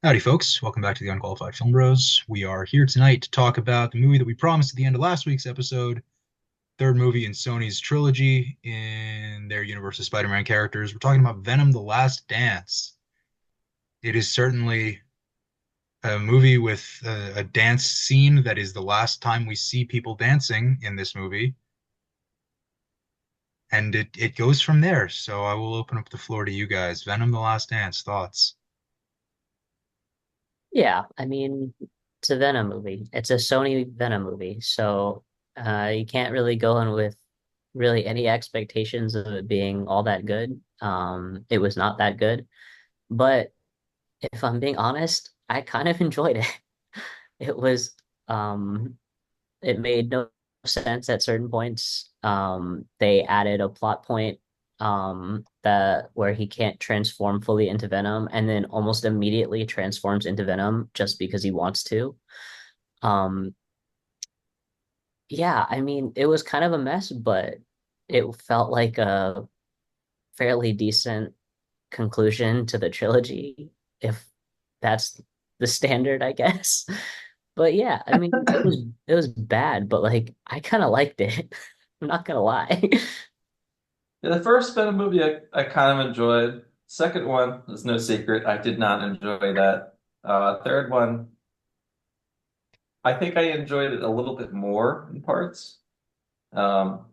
Howdy, folks. Welcome back to the Unqualified Film Bros. We are here tonight to talk about the movie that we promised at the end of last week's episode, third movie in Sony's trilogy in their universe of Spider-Man characters. We're talking about Venom: The Last Dance. It is certainly a movie with a dance scene that is the last time we see people dancing in this movie, and it goes from there. So I will open up the floor to you guys. Venom: The Last Dance, thoughts? Yeah, I mean, it's a Venom movie. It's a Sony Venom movie, so you can't really go in with really any expectations of it being all that good. It was not that good, but if I'm being honest, I kind of enjoyed it. It was, um, it made no sense at certain points. They added a plot point that where he can't transform fully into Venom and then almost immediately transforms into Venom just because he wants to. Um, yeah, I mean, it was kind of a mess, but it felt like a fairly decent conclusion to the trilogy, if that's the standard, I guess. But yeah, I mean, it was bad, but like I kind of liked it. I'm not gonna lie. Yeah, the first Venom movie I kind of enjoyed. Second one is no secret. I did not enjoy that. Third one, I think I enjoyed it a little bit more in parts. Um,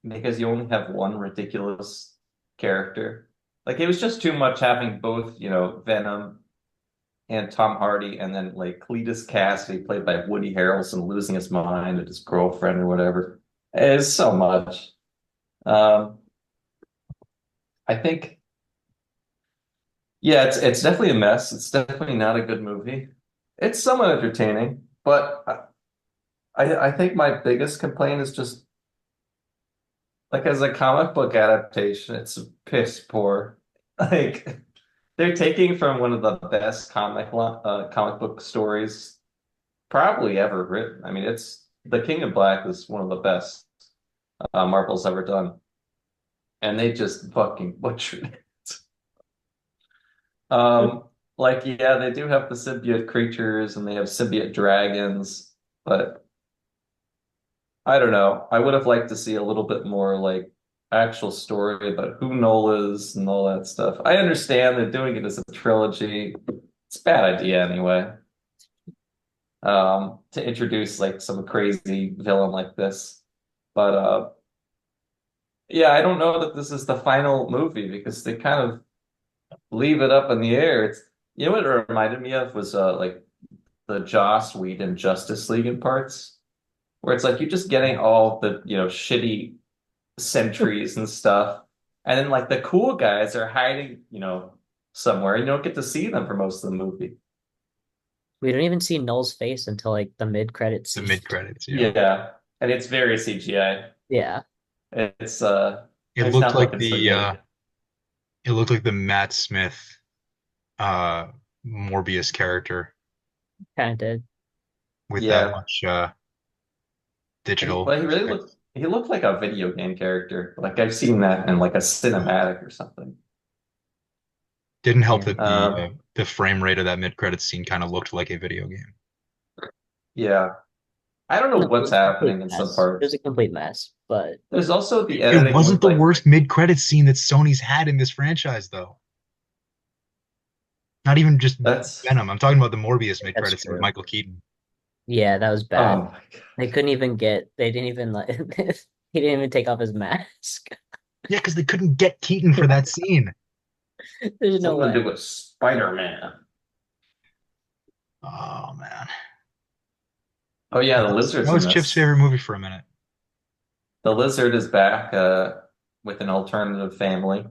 because you only have one ridiculous character. Like it was just too much having both, Venom and Tom Hardy, and then like Cletus Cassidy, played by Woody Harrelson, losing his mind at his girlfriend or whatever. It's so much. Um, I think. Yeah, it's definitely a mess. It's definitely not a good movie. It's somewhat entertaining, but I think my biggest complaint is just like as a comic book adaptation, it's piss poor. Like they're taking from one of the best comic book stories probably ever written. I mean, it's The King of Black is one of the best Marvel's ever done, and they just fucking butchered it. Like, yeah, they do have the symbiote creatures and they have symbiote dragons, but I don't know. I would have liked to see a little bit more like actual story about who Nola is and all that stuff. I understand they're doing it as a trilogy. It's a bad idea anyway. To introduce like some crazy villain like this. But yeah, I don't know that this is the final movie because they kind of leave it up in the air. It's what it reminded me of was like the Joss Whedon Justice League in parts, where it's like you're just getting all the, shitty sentries and stuff. And then like the cool guys are hiding, somewhere. You don't get to see them for most of the movie. We don't even see Null's face until like the mid-credit The scene. mid-credits, yeah. Yeah. And it's very CGI. Yeah, It's It it's looked not like looking so the good. it looked like the Matt Smith uh Morbius character kind of did. with that Yeah. much digital But effects. he looked like a video game character. Like I've seen that in like a cinematic or something. Didn't help Yeah. that the frame rate of that mid-credits scene kind of looked like a video game. Yeah. I don't know No, it what's was a complete happening in some mess. It was parts. a complete mess, but There's also the It editing wasn't with the like worst mid-credits scene that Sony's had in this franchise, though. Not even just that's Venom. I'm talking about the Morbius that's mid-credits scene with true. Michael Keaton. Yeah, that was bad. oh my They couldn't even get, they didn't even like, he didn't even take off his mask. Yeah, because they couldn't get Keaton for that scene. There's no Something to way. do with Spider-Man. Oh man, Oh yeah, that the was, lizard's that in was Chip's this. favorite movie for a minute. The lizard is back with an alternative family.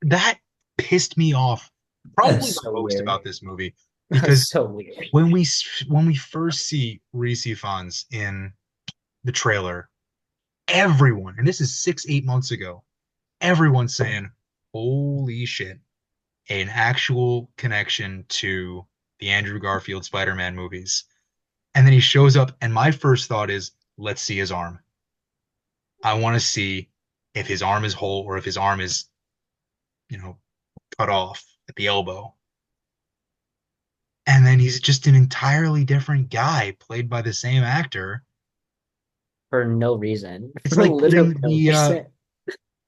That pissed me off probably That's the so most weird. about this movie That's because so weird. when we first see Reese Ifans in the trailer, everyone, and this is 6, 8 months ago, everyone's saying, "Holy shit, an actual connection to the Andrew Garfield Spider-Man movies." And then he shows up, and my first thought is, "Let's see his arm. I want to see if his arm is whole or if his arm is, you know, cut off at the elbow." and he's just an entirely different guy played by the same actor. for no reason, It's for like literally putting no the reason.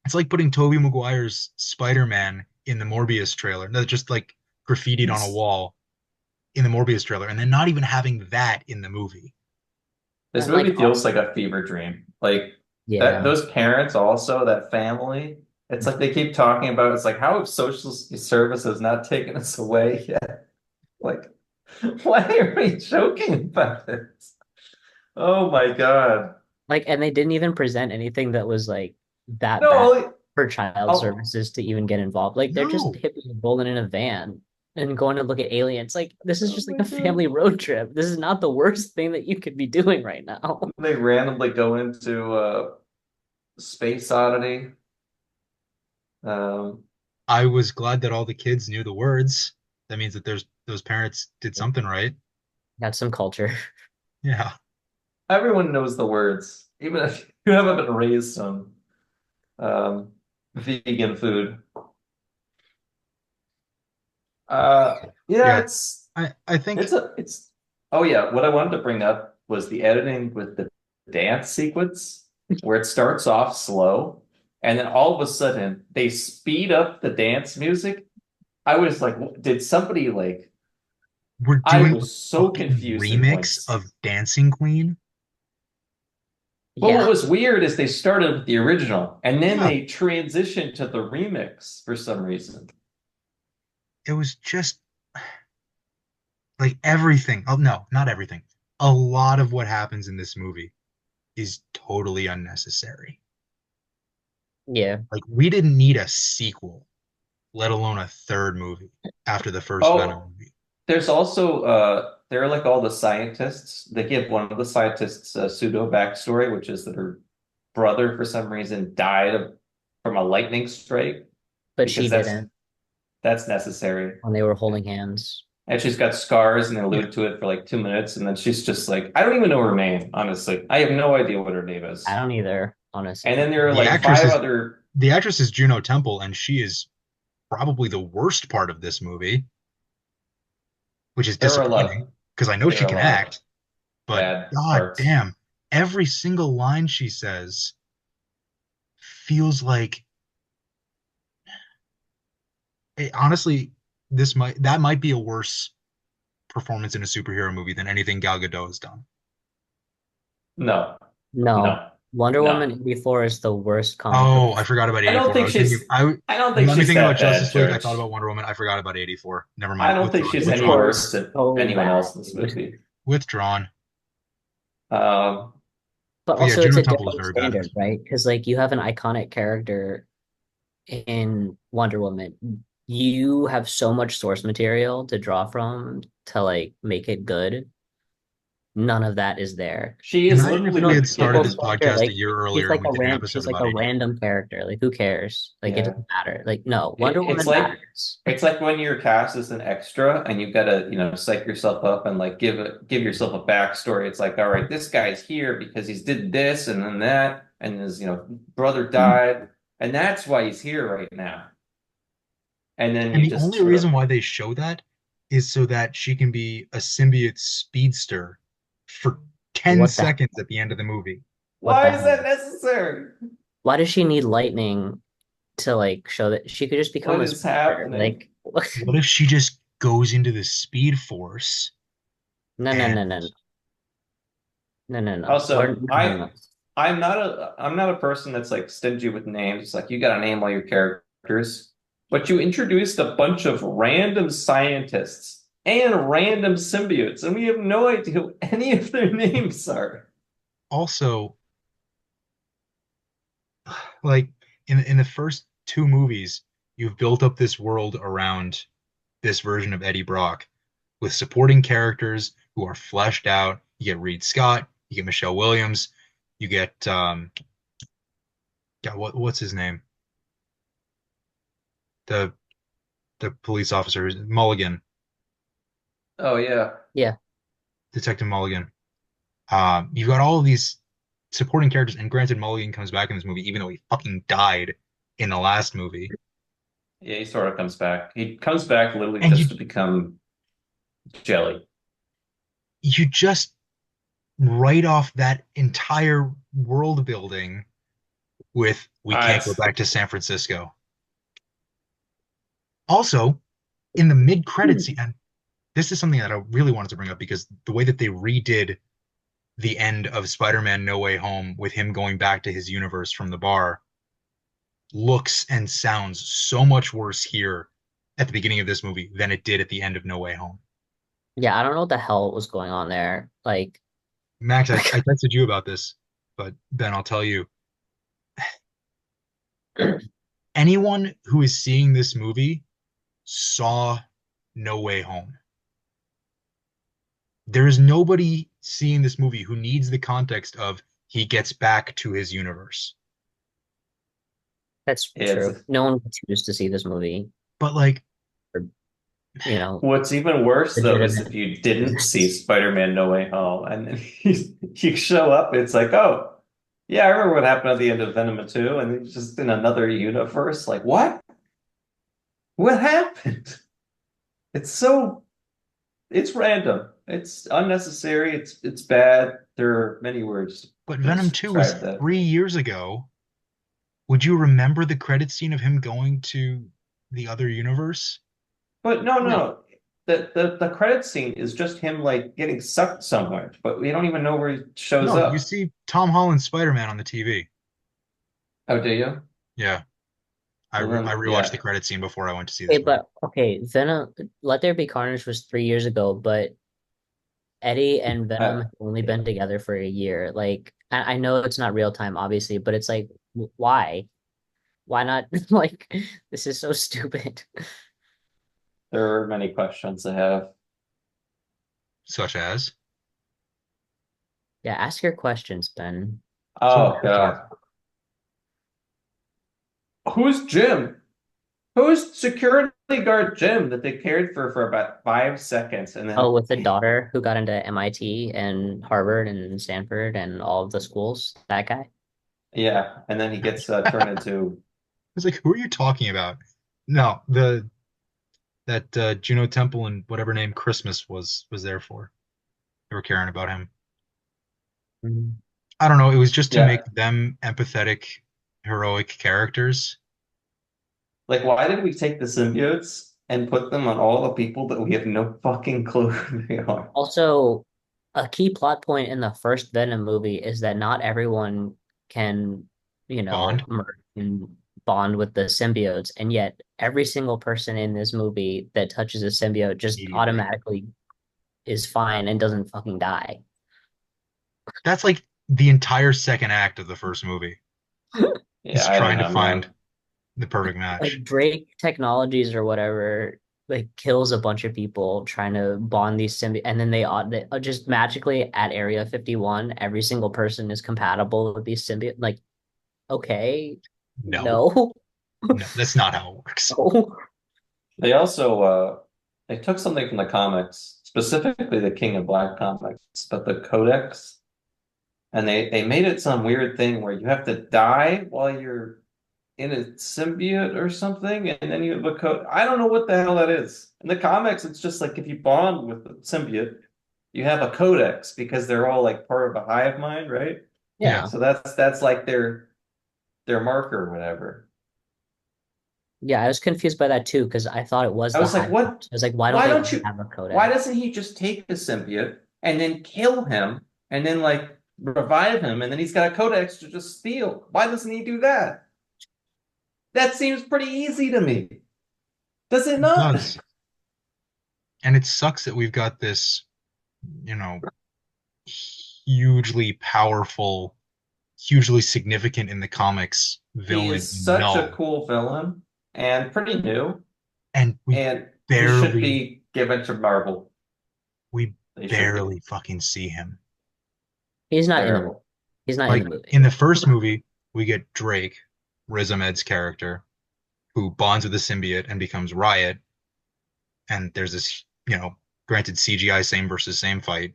it's like putting Tobey Maguire's Spider-Man in the Morbius trailer. No, just like graffitied on a wall in the Morbius trailer, and then not even having that in the movie. This And like, movie feels like a fever dream. Like that, yeah, those parents also, that family. It's like they keep talking about. It's like how have social services not taken us away yet? Like, why are we joking about this? Oh my God. like, and they didn't even present anything that was like that bad No, for child I'll, services to even get involved. Like, they're just No, hippies rolling in a van and going to look at aliens. Like, this is oh just like my a God. family road trip. This is not the worst thing that you could be doing right now. They randomly go into Space Oddity. Um, I was glad that all the kids knew the words. That means that there's those parents did something right. Got some culture. Yeah. Everyone knows the words, even if you haven't been raised on um, vegan food. Yeah, Yeah. I think it's. Oh yeah, what I wanted to bring up was the editing with the dance sequence, where it starts off slow, and then all of a sudden they speed up the dance music. I was like, did somebody like? we're I doing a was so fucking confused at remix points. of Dancing Queen. But what Yeah. was weird is they started with the original and then Yeah. they transitioned to the remix for some reason. It was just like everything. Oh no, not everything. A lot of what happens in this movie is totally unnecessary. Yeah. Like we didn't need a sequel, let alone a third movie after the first Venom Oh, movie. there's also there are like all the scientists. They give one of the scientists a pseudo backstory, which is that her brother for some reason died from a lightning strike But she because didn't that's necessary. when they were holding hands. And she's got scars and they Yeah. allude to it for like 2 minutes, and then she's just like, I don't even know her name, honestly. I have no idea what her name I is. don't either, And honestly. then there are The like actress five is other. the actress is Juno Temple, and she is probably the worst part of this movie, which is There are a lot. disappointing because I know There she are a can lot of act, but bad god parts. damn, every single line she says feels like honestly, that might be a worse performance in a superhero movie than anything Gal Gadot has done. No, No. no, Wonder no. Woman 84 is the worst comic book. Oh, I forgot about I don't 84. think she's. I don't You think got me she's thinking about that bad, Justice League. I thought George. about Wonder Woman. I forgot about 84. Never I mind. don't think Withdrawn. she's any Withdrawn. 84 is worse than so anyone bad, else in this dude. movie. Withdrawn. Um, But But yeah, also it's Juno a Temple is different very bad in standard, this movie. right? Because like you have an iconic character in Wonder Woman. You have so much source material to draw from to like make it good. None of that is there. she is Imagine if we literally had Juno started given. this Temple's character, podcast a like year earlier and we did an episode she's like about a 84. random character. Like who cares? Like it Yeah. doesn't matter. Like no, Wonder It's Woman like matters. when you're cast as an extra and you've got to, psych yourself up and like give yourself a backstory. It's like, all right, this guy's here because he's did this and then that, and his, brother died, and that's why he's here right now. And then And you the just only sort reason of, why they show that is so that she can be a symbiote speedster for 10 What the seconds at the end of the movie. what the why is that hell? necessary? Why does she need lightning to like show that she could just become What a is speedster? happening? Like What if she just goes into the Speed Force no no and no no no no no. We're Also, no no no. I'm not a person that's like stingy with names. It's like you got to name all your characters, but you introduced a bunch of random scientists and random symbiotes, and we have no idea who any of their names are. also like in the first two movies, you've built up this world around this version of Eddie Brock with supporting characters who are fleshed out. You get Reed Scott, you get Michelle Williams, you get God, what's his name? The the police officer Mulligan, Oh yeah, Yeah. Detective Mulligan. You've got all of these supporting characters, and granted, Mulligan comes back in this movie, even though he fucking died in the last movie. yeah. He sort of comes back. He comes back literally And you just to become jelly. you just write off that entire world building with we can't go It's back to San Francisco. Also, in the mid-credit scene, and this is something that I really wanted to bring up because the way that they redid the end of Spider-Man No Way Home with him going back to his universe from the bar looks and sounds so much worse here at the beginning of this movie than it did at the end of No Way Home. Yeah, I don't know what the hell was going on there. Like, Max, I texted you about this, but Ben, I'll tell you, anyone who is seeing this movie saw No Way Home. There is nobody seeing this movie who needs the context of he gets back to his universe. that's it's true. No one would choose to see this movie But like, for, you know, what's even worse though is if legitimate you didn't see reasons. Spider-Man No Way Home and then you show up, it's like, oh, yeah, I remember what happened at the end of Venom 2, and it's just in another universe. Like, what? What happened? It's so it's random. It's unnecessary. It's bad. There are many words but to Venom 2 was describe that. 3 years ago. Would you remember the credit scene of him going to the other universe? But no, No. no. The credit scene is just him like getting sucked somewhere, but we don't even know where he shows No, you up. see Tom Holland's Spider-Man on the TV. Oh, do you? Yeah, Well I then, rewatched the yeah. credit scene before I went to see Okay, this movie. but okay, Venom, Let There Be Carnage was 3 years ago, but Eddie and Venom have only Yeah. been together for a year. Like, I know it's not real time, obviously, but it's like, why? Why not? Like, this is so stupid. There are many questions I have. Such as, Yeah, ask your questions, Ben. so Oh God. Who's Jim? Who's security guard Jim that they cared for about 5 seconds and Oh, then with the daughter who got into MIT and Harvard and Stanford and all of the schools, that guy. yeah, and then he gets turned I into was like, who are you talking about? No, the that Juno Temple and whatever name Christmas was there for. They were caring about him. Mhm. I don't know. It was just to make yeah. them empathetic, heroic characters. Like, why did we take the symbiotes and put them on all the people that we have no fucking clue who they are? Also, a key plot point in the first Venom movie is that not everyone can, Bond merge and bond with the symbiotes, and yet every single person in this movie that touches a symbiote just immediately. automatically is fine and doesn't fucking die. That's like the entire second act of the first movie. Yeah, Is I don't trying to know, find man. the perfect match. Like Drake Technologies or whatever, like kills a bunch of people trying to bond these symbiotes, and then they just magically at Area 51, every single person is compatible with these symbiotes. Like, okay, No, no, no, that's not how it works. no. They also they took something from the comics, specifically the King of Black comics, but the Codex, and they made it some weird thing where you have to die while you're in a symbiote or something, and then you have a code. I don't know what the hell that is. In the comics, it's just like if you bond with the symbiote, you have a codex because they're all like part of a hive mind, right? Yeah, Yeah, So that's like their marker or whatever. yeah. I was confused by that too because I thought it was I the was like, Hive Mind. what? I was like, why don't Why they don't all you? have a Why codex? doesn't he just take the symbiote and then kill him and then like revive him and then he's got a codex to just steal? Why doesn't he do that? That seems pretty easy to me. Does it it not? does. And it sucks that we've got this, you know, hugely powerful, hugely significant in the comics He villain is in such a Null, cool villain and pretty new, and and he should barely, be given to Marvel. we They should be barely fucking see him. He's not in the movie. terrible. He's not in Like the movie. in the first movie, we get Drake, Riz Ahmed's character, who bonds with the symbiote and becomes Riot, and there's this, granted CGI same versus same fight.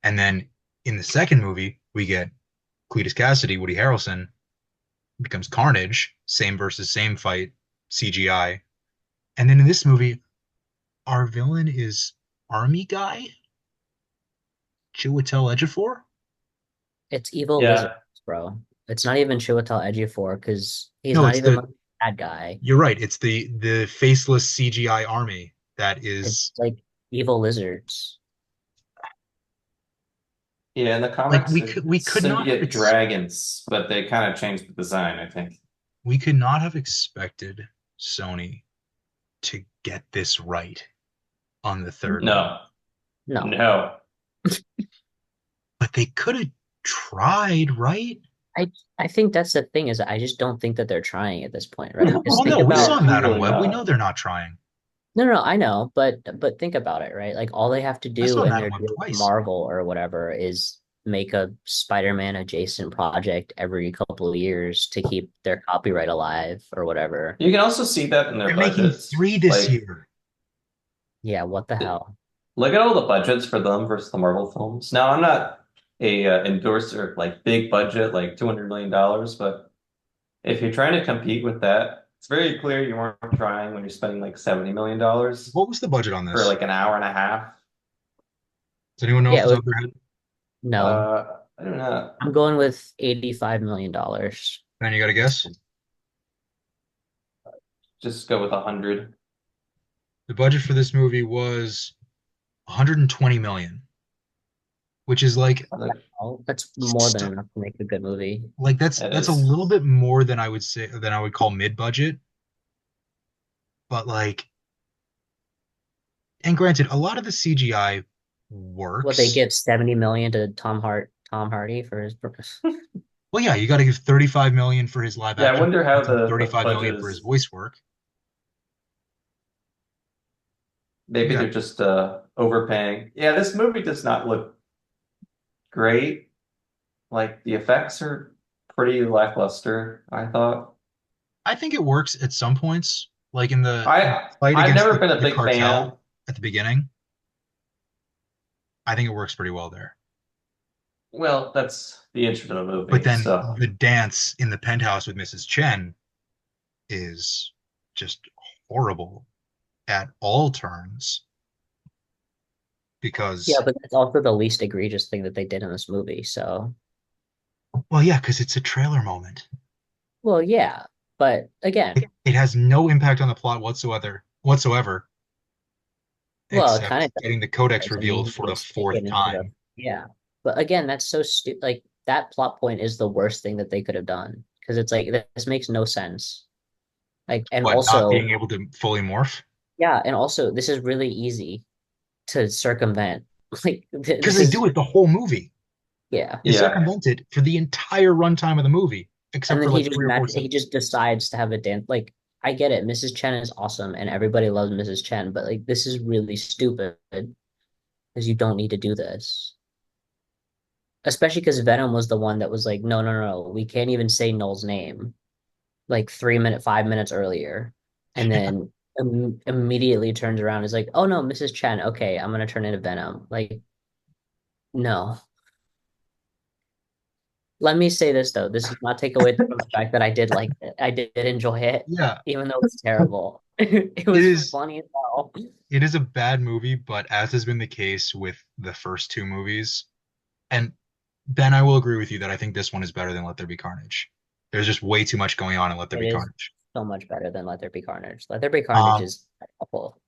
And then in the second movie, we get Cletus Cassidy, Woody Harrelson, becomes Carnage, same versus same fight, CGI. And then in this movie, our villain is Army Guy. Chiwetel Ejiofor? It's evil lizards, Yeah, bro. It's not even Chiwetel Ejiofor because he's No, not it's even the. like a bad guy. You're right. It's the faceless CGI army that It's is like evil lizards. yeah. In the like comics, they're we could not have symbiote dragons, but they kind of changed the design, I think. we could not have expected Sony to get this right on the third one, No, No, no. but they could have tried, right? I I think that's the thing is I just don't think that they're trying at this point, right? Because Oh think no, we about saw They're Madam really Web. We know not. they're not trying. no, I know, but think about it, right? Like all they have to I do saw in Madam their Web deal with twice. Marvel or whatever is make a Spider-Man adjacent project every couple of years to keep their copyright alive or whatever. You can also see that in their They're making budgets. three this Like, year. Yeah, what the hell? look at all the budgets for them versus the Marvel films. Now, I'm not a endorser of like big budget, like $200 million, but if you're trying to compete with that, it's very clear you weren't trying when you're spending like $70 million What was the budget on for this? like an hour and a half. Does anyone know off Yeah, it the top was of their head? no. I don't know. I'm going with $85 million. Ben, you got a guess? Just go with 100. The budget for this movie was 120 million, which is Oh, that's more than enough to make a good movie. that's It that's a little is. bit more than I would say than I would call mid-budget, but like, and granted, a lot of the CGI What they works. give 70 million to Tom Hardy for his purpose. Well, yeah, you got to give 35 million for his live Yeah, I action wonder how performance and the 35 budget million for his is. voice work. Maybe Yeah, they're just overpaying. Yeah, this movie does not look great. Like the effects are pretty lackluster, I thought. I think it works at some points, like in the I fight I've against never been a the big fan. cartel at the beginning. I think it works pretty well there. Well, that's the interest of the But movie, then so the dance in the penthouse with Mrs. Chen is just horrible at all turns Yeah, because, but that's also the least egregious thing that they did in this movie. So, well, yeah, because it's a trailer moment. well, yeah. But again, It has no impact on the plot whatsoever, well, it kind except of getting the codex does. I revealed mean, for the gets fourth taken into the time. yeah. But again, that's so stupid. Like that plot point is the worst thing that they could have done because it's like this makes no sense. Like, and What, not also, being able to fully morph? yeah, and also, this is really easy to circumvent. Like, Because this they do is it the whole movie. yeah. You yeah. circumvent it for the entire runtime of the movie, And except then for he like just 3 or 4 scenes. he just decides to have a dance. Like, I get it. Mrs. Chen is awesome, and everybody loves Mrs. Chen, but like, this is really stupid because you don't need to do this. Especially because Venom was the one that was like, no, we can't even say Null's name like 5 minutes earlier, and then immediately turns around and is like, oh no, Mrs. Chen, okay, I'm gonna turn into Venom. Like, no. Let me say this though, this does not take away from the fact that I did like it. I did enjoy it, Yeah, even though it's terrible. It it was is. funny as hell. It is a bad movie, but as has been the case with the first two movies, and Ben, I will agree with you that I think this one is better than Let There Be Carnage. There's just way too much going on in Let There It Be is Carnage. so much better than Let There Be Carnage. Let There Be Carnage Um, is awful.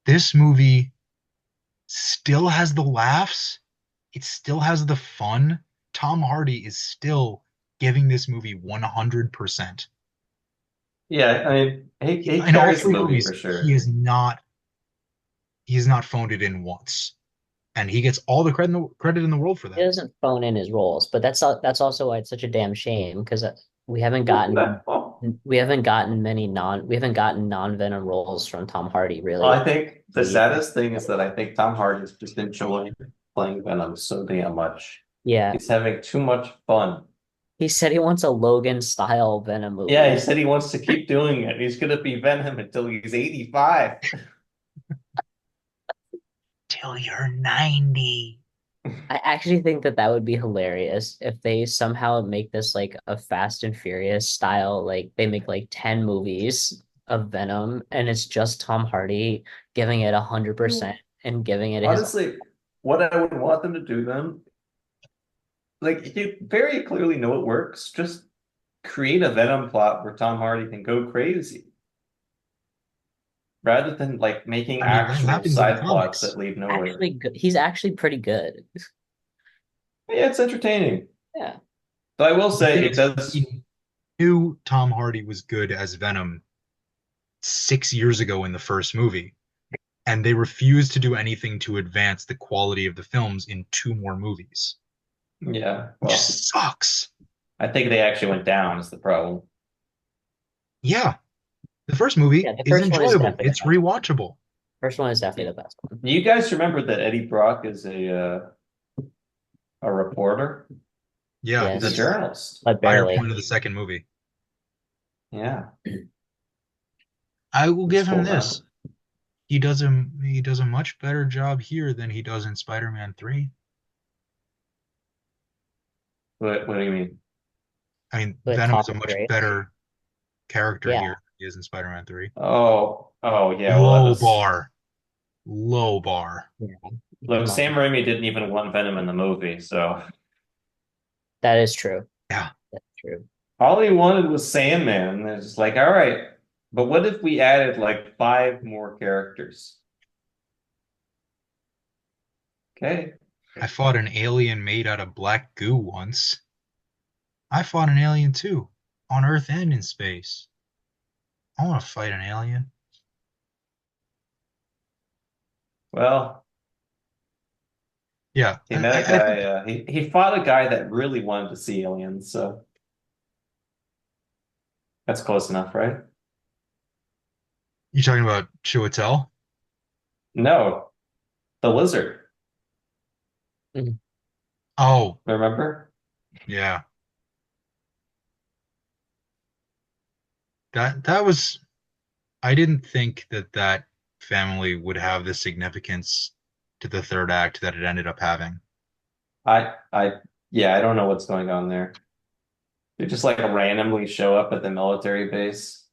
this movie still has the laughs. It still has the fun. Tom Hardy is still giving this movie 100%. Yeah, I mean, he In all carries the three movie for movies, sure. he has not phoned it in once, and he gets all the credit in the world for He that. doesn't phone in his roles, but that's also why it's such a damn shame because we haven't gotten Well, we haven't gotten non-Venom roles from Tom Hardy I really. think the saddest thing is that I think Tom Hardy's just enjoying playing Venom so damn much. Yeah, He's having too much fun. he said he wants a Logan style Venom Yeah, he movie. said he wants to keep doing it. He's gonna be Venom until he's 85. Till you're 90. I actually think that that would be hilarious if they somehow make this like a Fast and Furious style, like they make like 10 movies of Venom and it's just Tom Hardy giving it 100% and giving it his Honestly, what I would want them to do then, like you very clearly know it works. Just create a Venom plot where Tom Hardy can go crazy, rather than like making I mean, that actual happens in the side plots comics. that lead nowhere. Actually good. He's actually pretty good. Yeah, it's entertaining. Yeah. But I will The say thing it is, does. we knew Tom Hardy was good as Venom 6 years ago in the first movie, and they refused to do anything to advance the quality of the films in two more movies, Yeah, which well, sucks. I think they actually went down is the problem. Yeah, the first movie Yeah, the is first one is enjoyable. definitely the It's best. rewatchable. First one is definitely the best one. Do you guys remember that Eddie Brock is a reporter? Yeah, He's a Yes, he's journalist. but the higher barely. point of the second movie. Yeah, I will it's give him cool, man. this. He does a much better job here than he does in Spider-Man 3. What do you mean? I mean, With Venom Tom is a much Grace. better character here Yeah. than he is in Spider-Man 3. Oh yeah. Well, that Low was bar. Low bar. Yeah. look. Come Sam on. Raimi didn't even want Venom in the movie, so That is true. Yeah. That's true. all he wanted was Sandman. And it's just like, all right, but what if we added like five more characters? Okay. I fought an alien made out of black goo once. I fought an alien too, on Earth and in space. I want to fight an alien. Well, Yeah, he met a I think guy. He fought a guy that really wanted to see aliens, so that's close enough, right? you're talking about Chiwetel. No, the lizard. Mhm. Oh, Remember? yeah. That was. I didn't think that that family would have the significance to the third act that it ended up having. I, yeah, I don't know what's going on there. They just like randomly show up at the military base,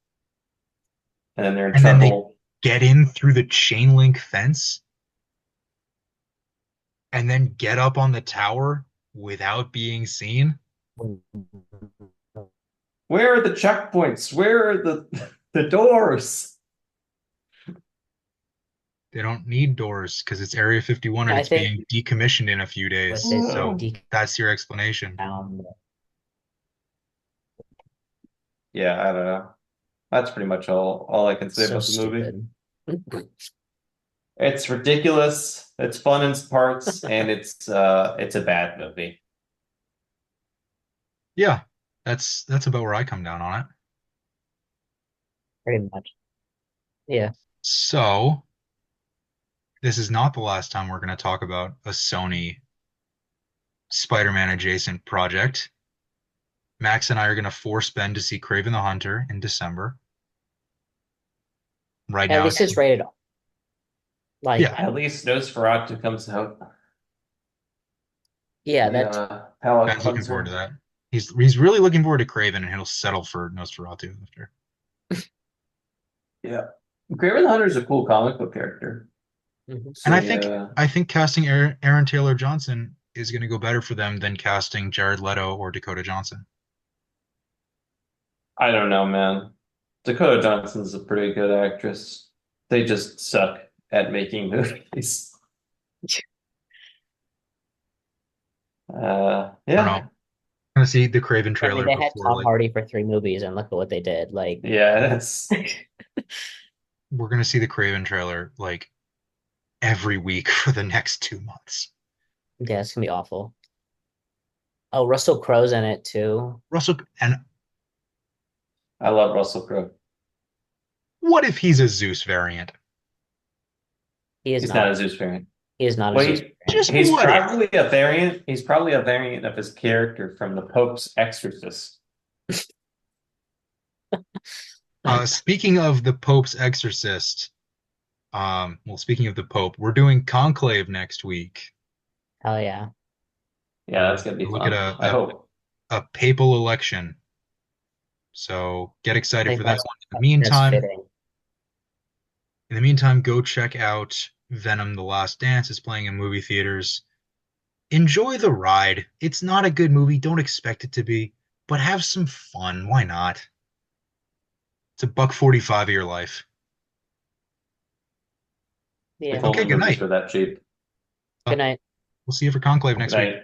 and then they're in And then they trouble. get in through the chain link fence and then get up on the tower without being seen. Where are the checkpoints? Where are the the doors? They don't need doors because it's Area 51 and I it's think being decommissioned in a few with days. it So Oh. being that's your explanation. defound, Yeah, I don't know. That's pretty much all I can say so about the movie. stupid. It's ridiculous. It's fun in parts, and it's a bad movie. Yeah, that's about where I come down on it. Pretty much. Yeah. So this is not the last time we're going to talk about a Sony Spider-Man adjacent project. Max and I are going to force Ben to see Kraven the Hunter in December. Right At now, least it's rated. Like, yeah, At least Nosferatu comes out. yeah, The that palate Ben's looking forward to cleanser. that. He's really looking forward to Kraven, and he'll settle for Nosferatu after. Yeah. Kraven the Hunter is a cool comic book character. Mhm. And So I think casting Aaron Taylor Johnson is going to go better for them than casting Jared Leto or Dakota Johnson. I don't know, man. Dakota Johnson's a pretty good actress. They just suck at making movies. I don't know. Yeah. I'm going to see the Kraven I mean, trailer they had before Tom like Hardy for 3 movies, and look at what they did. Like, Yeah, that's we're going to see the Kraven trailer like every week for the next 2 months. yeah, it's gonna be awful. Oh, Russell Crowe's in it too. Russell, and I love Russell Crowe. what if he's a Zeus variant? He is He's not not. a Zeus variant. He is not a Well, Zeus fan. Just what if? He's probably a variant of his character from the Pope's Exorcist. Speaking of the Pope's Exorcist, well, speaking of the Pope, we're doing Conclave next week. Hell yeah. Yeah, that's gonna be Look at fun. I hope. a papal election. So get I excited think for that that's one. that's fitting. In the meantime, go check out Venom: The Last Dance is playing in movie theaters. Enjoy the ride. It's not a good movie. Don't expect it to be, but have some fun. Why not? It's a buck 45 of your life. If Yeah. Okay, only good movies night. were that cheap. Good night. We'll see you for Conclave Good next week. night.